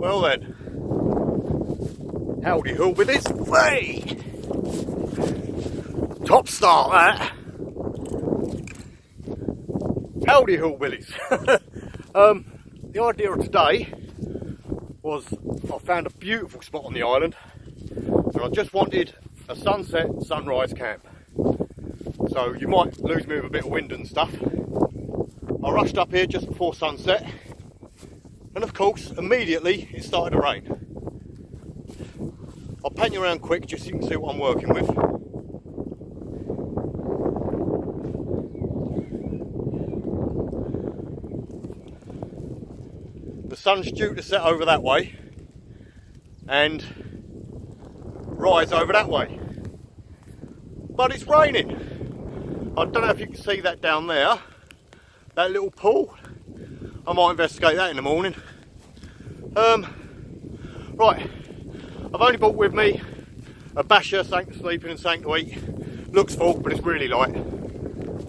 Well then, howdy ho with this way. Top start that. Howdy ho Willies. The idea of today was I found a beautiful spot on the island and I just wanted a sunset sunrise camp. So you might lose me with a bit of wind and stuff. I rushed up here just before sunset and of course immediately it started to rain. I'll pan you around quick just so you can see what I'm working with. The sun's due to set over that way and rise over that way, but it's raining. I don't know if you can see that down there, that little pool. I might investigate that in the morning. Right, I've only brought with me a Basha, something to sleep in and something to eat. Looks full, but it's really light.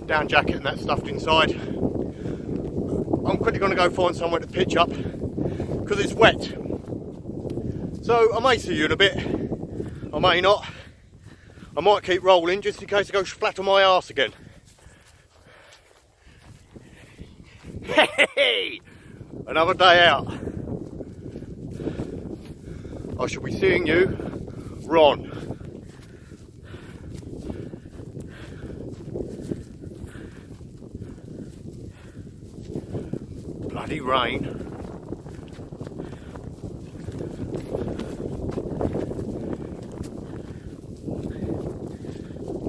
Down jacket and that stuffed inside. I'm quickly going to go find somewhere to pitch up because it's wet. So I may see you in a bit, I may not. I might keep rolling just in case I go flat on my arse again. Hey, another day out. I shall be seeing you, Ron. Bloody rain.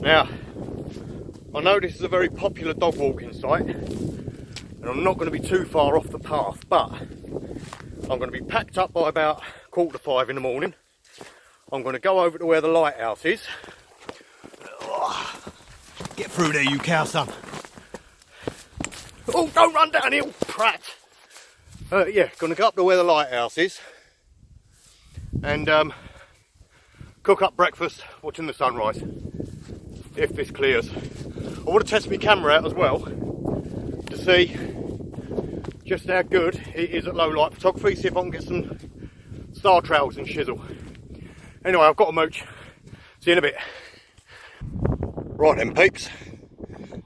Now, I know this is a very popular dog walking site and I'm not going to be too far off the path, but I'm going to be packed up by about 4:45 in the morning. I'm going to go over to where the lighthouse is. Get through there, you cow son. Oh, don't run downhill, prat. Yeah, going to go up to where the lighthouse is and cook up breakfast watching the sunrise, if this clears. I want to test my camera out as well to see just how good it is at low light photography, see if I can get some star trails and shizzle. Anyway, I've got to mooch. See you in a bit. Right then peeps,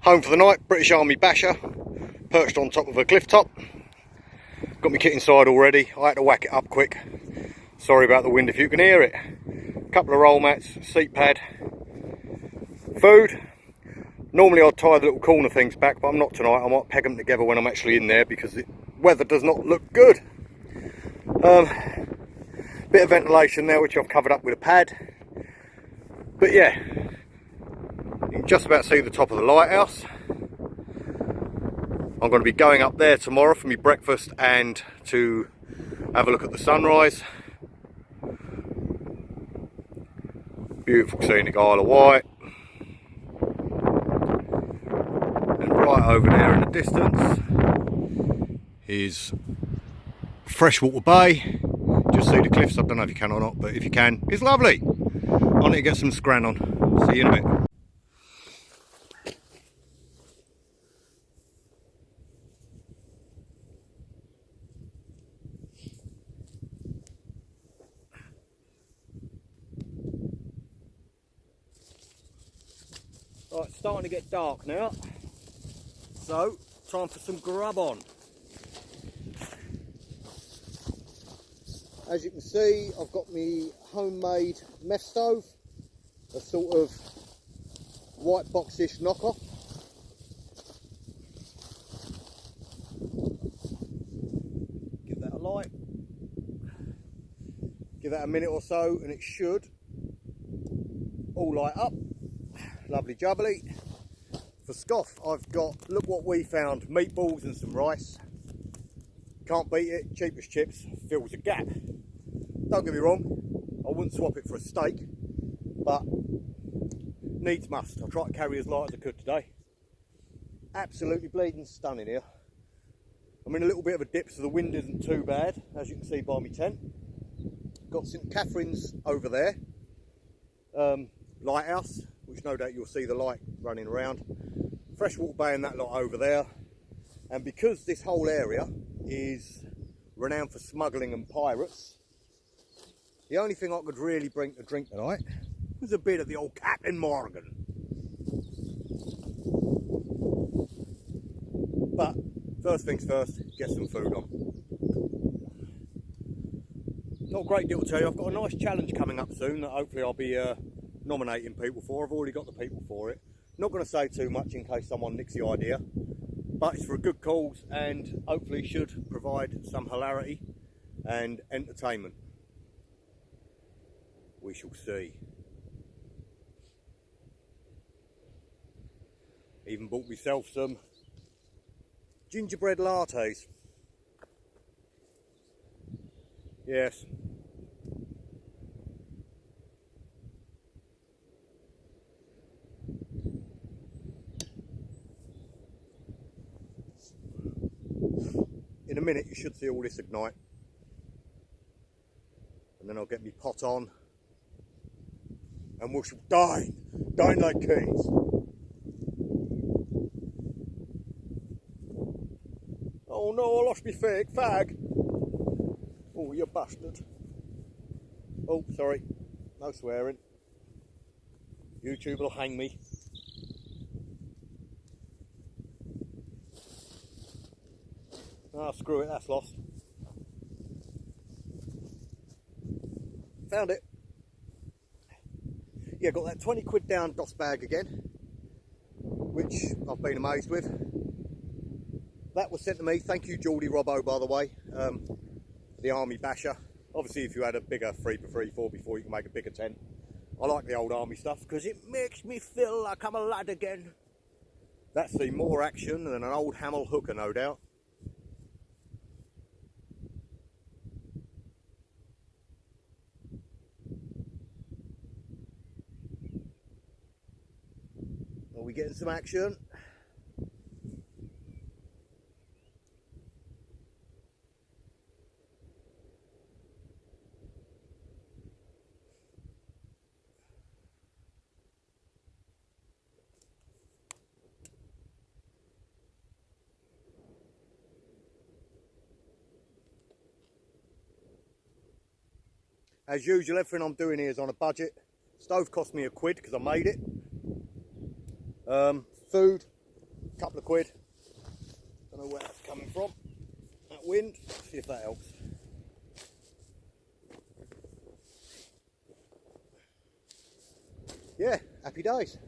home for the night, British Army Basha, perched on top of a cliff top. Got my kit inside already, I had to whack it up quick. Sorry about the wind if you can hear it. Couple of roll mats, seat pad, food. Normally I'd tie the little corner things back, but I'm not tonight. I might peg them together when I'm actually in there because the weather does not look good. Bit of ventilation there which I've covered up with a pad. But yeah, you can just about see the top of the lighthouse. I'm going to be going up there tomorrow for my breakfast and to have a look at the sunrise. Beautiful scenic Isle of Wight. And right over there in the distance is Freshwater Bay. Just see the cliffs, I don't know if you can or not, but if you can, it's lovely. I need to get some scran on. See you in a bit. Right, it's starting to get dark now, so time for some grub on. As you can see, I've got my homemade Meths stove, a sort of white boxish knockoff. Give that a light, give that a minute or so and it should all light up. Lovely jubbly. For scoff I've got, look what we found, meatballs and some rice. Can't beat it, cheap as chips, fills a gap. Don't get me wrong, I wouldn't swap it for a steak, but needs must. I'll try to carry as light as I could today. Absolutely bleeding stunning here. I'm in a little bit of a dip so the wind isn't too bad, as you can see by my tent. Got St Catherine's over there, lighthouse, which no doubt you'll see the light running around. Freshwater Bay and that lot over there. And because this whole area is renowned for smuggling and pirates. The only thing I could really bring to drink tonight was a bit of the old Captain Morgan. But first things first, get some food on. Not a great deal to tell you. I've got a nice challenge coming up soon that hopefully I'll be nominating people for. I've already got the people for it. Not going to say too much in case someone nicks the idea, but it's for a good cause and hopefully should provide some hilarity and entertainment. We shall see. Even bought myself some gingerbread lattes. Yes. In a minute you should see all this ignite. And then I'll get me pot on. And we shall dine like kings. Oh no, I lost my fag. Oh, you bastard. Oh, sorry, no swearing. YouTube will hang me. Ah, screw it, that's lost. Found it. Yeah, got that 20 quid down DOS bag again, which I've been amazed with. That was sent to me, thank you Geordie Robbo by the way, the Army Basha. Obviously if you had a bigger 3x3 4x4 you can make a bigger tent. I like the old Army stuff because it makes me feel like I'm a lad again. That's the more action than an old Hamel hooker, no doubt. Are we getting some action? As usual, everything I'm doing here is on a budget. Stove cost me £1 because I made it. Food, a couple of quid. Don't know where that's coming from. That wind, see if that helps. Yeah, happy days.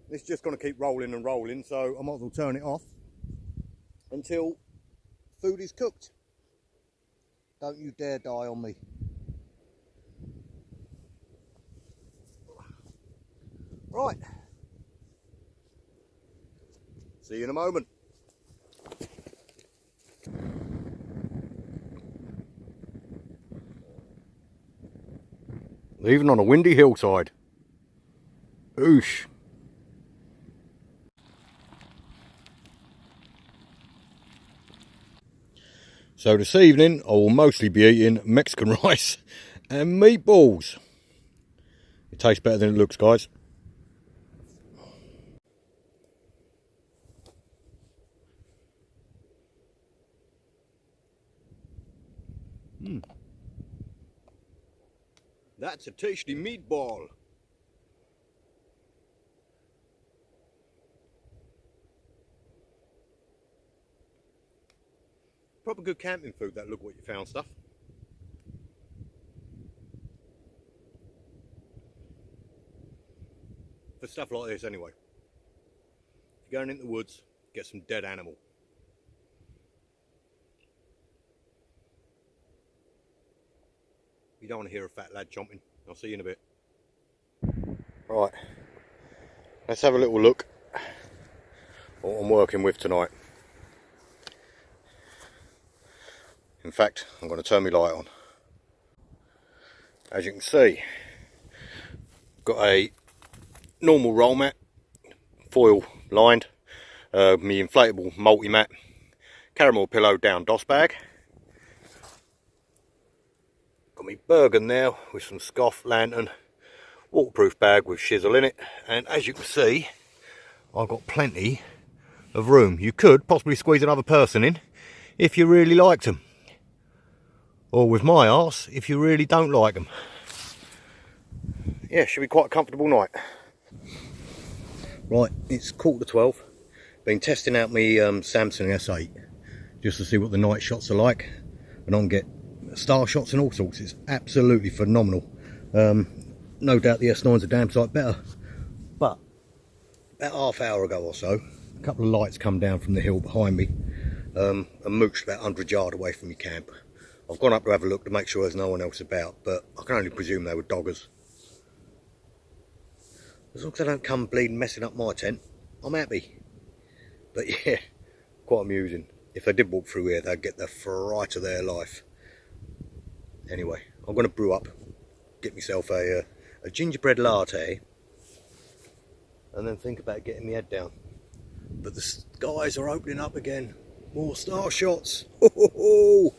It's just going to keep rolling and rolling, so I might as well turn it off until food is cooked. Don't you dare die on me. Right. See you in a moment. Even on a windy hillside. Oosh. So this evening I will mostly be eating Mexican rice and meatballs. It tastes better than it looks, guys. That's a tasty meatball. Proper good camping food, that look what you found stuff. For stuff like this anyway. If you're going into the woods, get some dead animal. You don't want to hear a fat lad chomping. I'll see you in a bit. Right, let's have a little look at what I'm working with tonight. In fact, I'm going to turn my light on. As you can see, got a normal roll mat, foil lined, my inflatable multi-mat, caramel pillow down DOS bag. Got me Bergen there with some scoff, lantern, waterproof bag with shizzle in it, and as you can see, I've got plenty of room. You could possibly squeeze another person in if you really liked them. Or with my arse, if you really don't like them. Yeah, should be quite a comfortable night. Right, it's 11:45. Been testing out my Samsung S8 just to see what the night shots are like, and I can get star shots and all sorts. It's absolutely phenomenal. No doubt the S9's a damn sight better, but about half hour ago or so, a couple of lights come down from the hill behind me and mooched about 100 yards away from my camp. I've gone up to have a look to make sure there's no one else about, but I can only presume they were doggers. As long as they don't come bleeding messing up my tent, I'm happy. But yeah, quite amusing. If they did walk through here, they'd get the fright of their life. Anyway, I'm going to brew up, get myself a gingerbread latte, and then think about getting my head down. But the skies are opening up again. More star shots. Ho, ho, ho.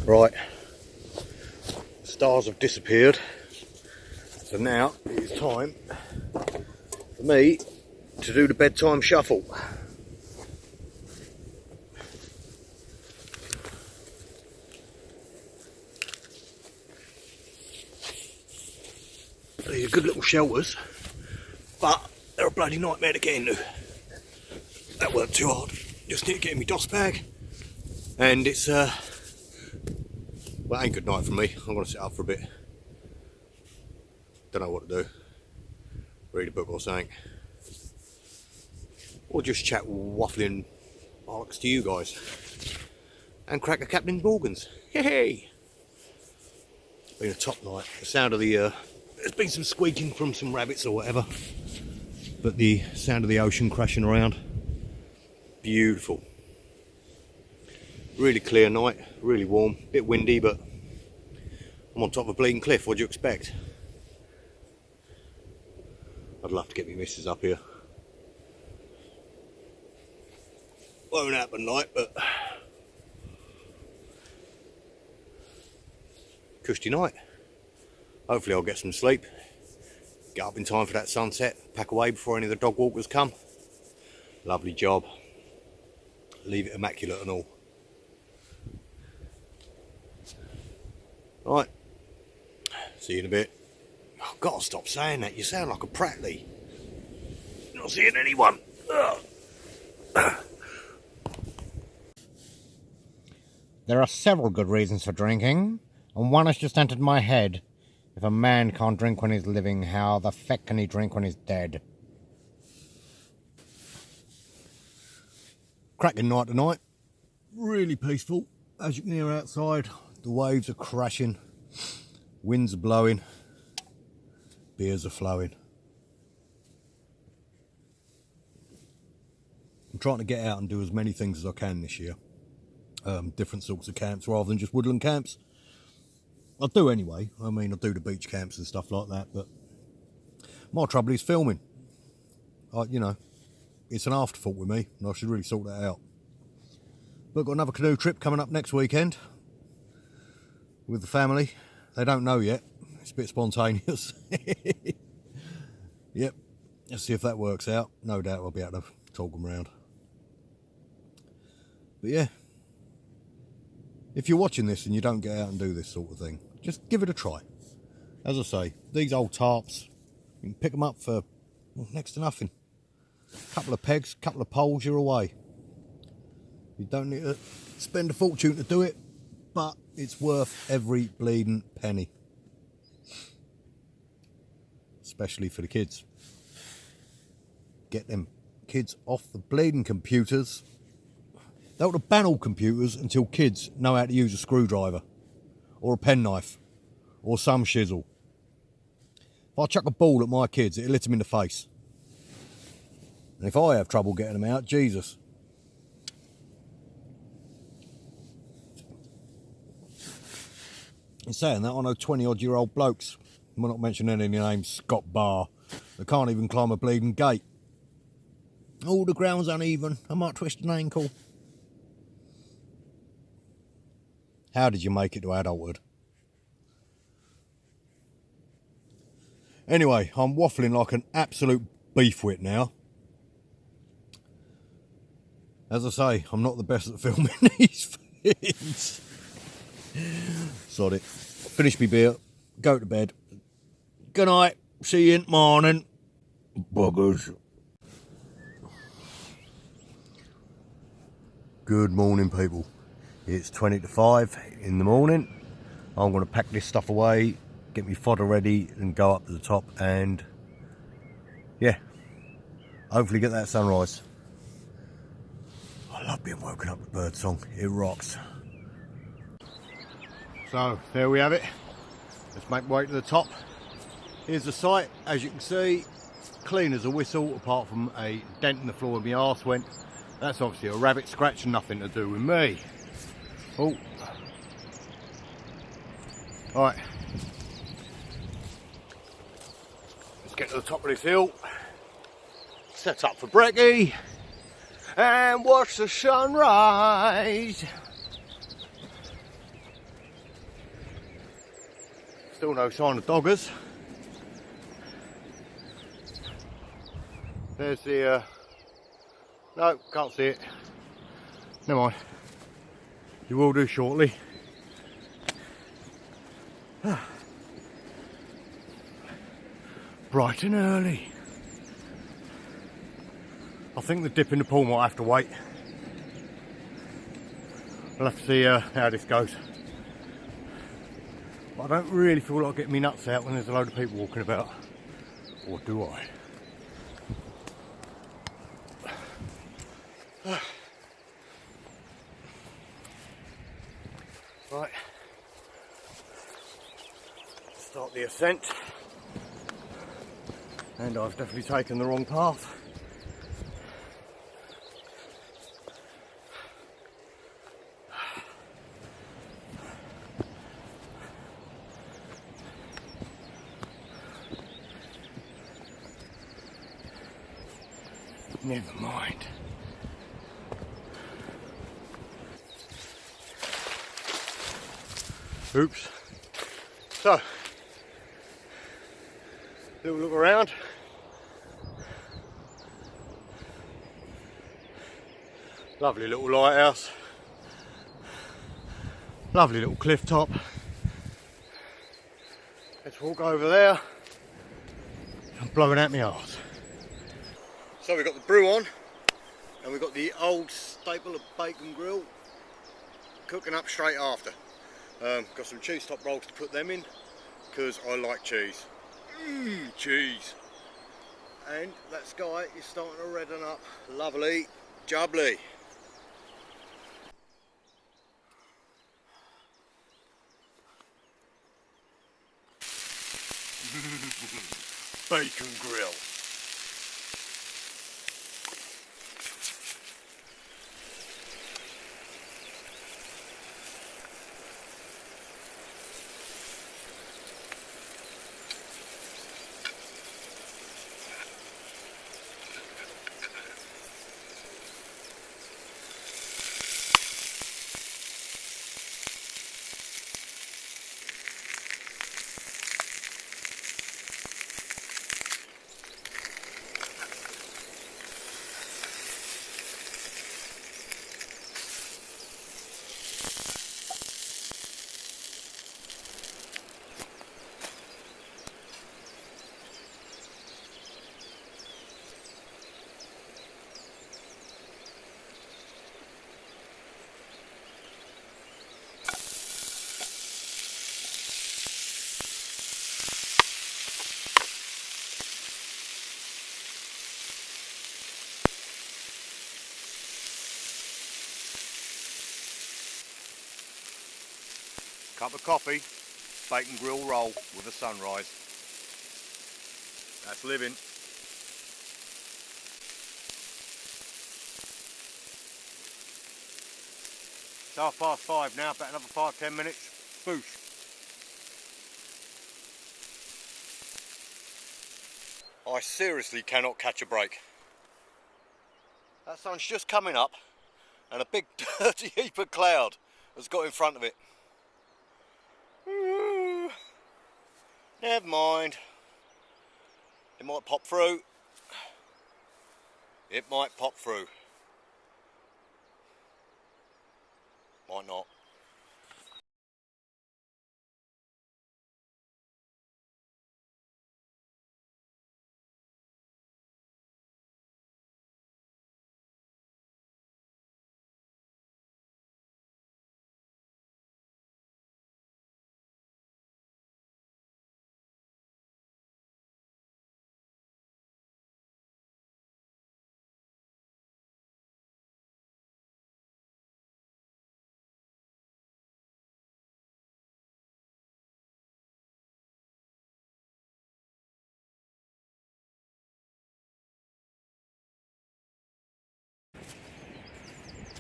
Right, stars have disappeared, so now it's time for me to do the bedtime shuffle. These are good little shelters, but they're a bloody nightmare to get into. That weren't too hard, just need to get in my DOS bag, and it's well, it ain't good night for me. I'm going to sit up for a bit. Don't know what to do. Read a book or something. Or just chat waffling bollocks to you guys. And crack a Captain Morgan's. Hey! It's been a top night. The sound of the... there's been some squeaking from some rabbits or whatever. But the sound of the ocean crashing around. Beautiful. Really clear night, really warm, bit windy, but I'm on top of a bleeding cliff. What do you expect? I'd love to get my missus up here. Won't happen tonight, but cushy night. Hopefully I'll get some sleep, get up in time for that sunset, pack away before any of the dog walkers come. Lovely job. Leave it immaculate and all. Right, see you in a bit. Oh, I've got to stop saying that, you sound like a prattly. You're not seeing anyone. There are several good reasons for drinking, and one has just entered my head. If a man can't drink when he's living, how the feck can he drink when he's dead? Cracking night tonight. Really peaceful. As you can hear outside, the waves are crashing, winds are blowing, beers are flowing. I'm trying to get out and do as many things as I can this year. Different sorts of camps rather than just woodland camps. I do anyway. I mean, I do the beach camps and stuff like that, but my trouble is filming. You know, it's an afterthought with me, and I should really sort that out. But I've got another canoe trip coming up next weekend with the family. They don't know yet. It's a bit spontaneous. Yep. Let's see if that works out. No doubt I'll be able to talk them round. But yeah, if you're watching this and you don't get out and do this sort of thing, just give it a try. As I say, these old tarps, you can pick them up for next to nothing. A couple of pegs, a couple of poles, you're away. You don't need to spend a fortune to do it, but it's worth every bleeding penny. Especially for the kids. Get them kids off the bleeding computers. They ought to ban all computers until kids know how to use a screwdriver, or a penknife, or some shizzle. If I chuck a ball at my kids, it'll hit them in the face. And if I have trouble getting them out, Jesus. In saying that, I know 20-odd-year-old blokes, I'm not mentioning any names, Scott Barr, that can't even climb a bleeding gate. Oh, the ground's uneven. I might twist an ankle. How did you make it to adulthood? Anyway, I'm waffling like an absolute beefwit now. As I say, I'm not the best at filming these things. Sod it. Finish me beer. Go to bed. Good night. See you in the morning. Buggers. Good morning, people. It's 20 to 5 in the morning. I'm going to pack this stuff away, get me fodder ready and go up to the top and, yeah, hopefully get that sunrise. I love being woken up with bird song. It rocks. So, there we have it. Let's make my way to the top. Here's the site. As you can see, clean as a whistle, apart from a dent in the floor where my arse went. That's obviously a rabbit scratch, nothing to do with me. Oh. Alright. Let's get to the top of this hill. Set up for brekkie. And watch the sunrise. Still no sign of doggers. There's the, no, can't see it. Never mind. You will do shortly. Bright and early. I think the dip in the pool might have to wait. We'll have to see how this goes. But I don't really feel like getting my nuts out when there's a load of people walking about. Or do I? Right. Start the ascent. And I've definitely taken the wrong path. Never mind. Oops. So, little look around. Lovely little lighthouse. Lovely little cliff top. Let's walk over there. I'm blowing out my arse. So we've got the brew on, and we've got the old staple of bacon grill cooking up straight after. Got some cheese top rolls to put them in, because I like cheese. Cheese. And that sky is starting to redden up. Lovely, jubbly. Bacon grill. Cup of coffee, bacon grill roll with a sunrise. That's living. It's 5:30 now, about another 5-10 minutes. Boosh. I seriously cannot catch a break. That sun's just coming up and a big dirty heap of cloud has got in front of it. Never mind. It might pop through. It might pop through. Might not.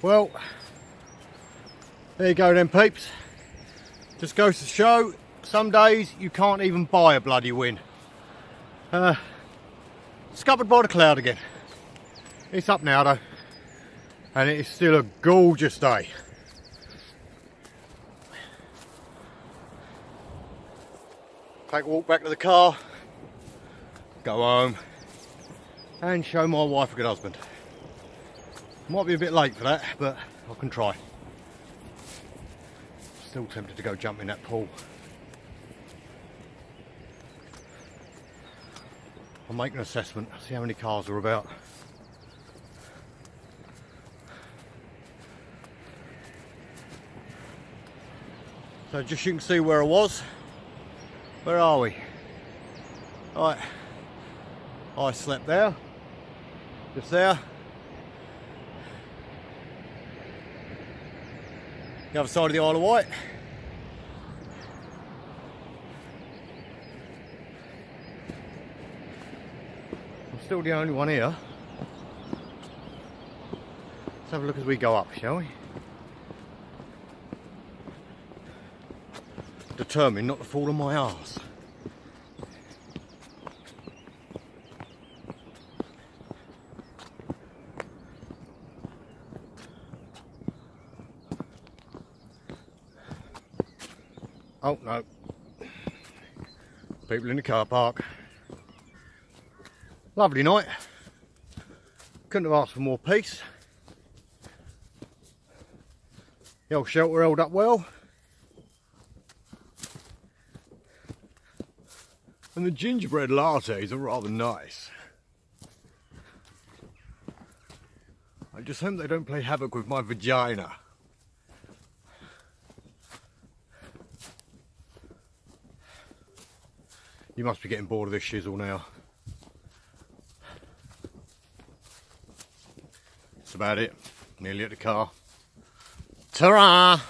Well, there you go then, peeps. Just goes to show, some days you can't even buy a bloody win. Scuppered by the cloud again. It's up now though, and it is still a gorgeous day. Take a walk back to the car, go home, and show my wife a good husband. Might be a bit late for that, but I can try. Still tempted to go jump in that pool. I'll make an assessment, see how many cars are about. So just you can see where I was. Where are we? Right, I slept there, just there. The other side of the Isle of Wight. I'm still the only one here. Let's have a look as we go up, shall we? Determined not to fall on my arse. Oh no, people in the car park. Lovely night, couldn't have asked for more peace. The old shelter held up well, and the gingerbread lattes are rather nice. I just hope they don't play havoc with my vagina. You must be getting bored of this shizzle now. That's about it. Nearly at the car. Ta-ra!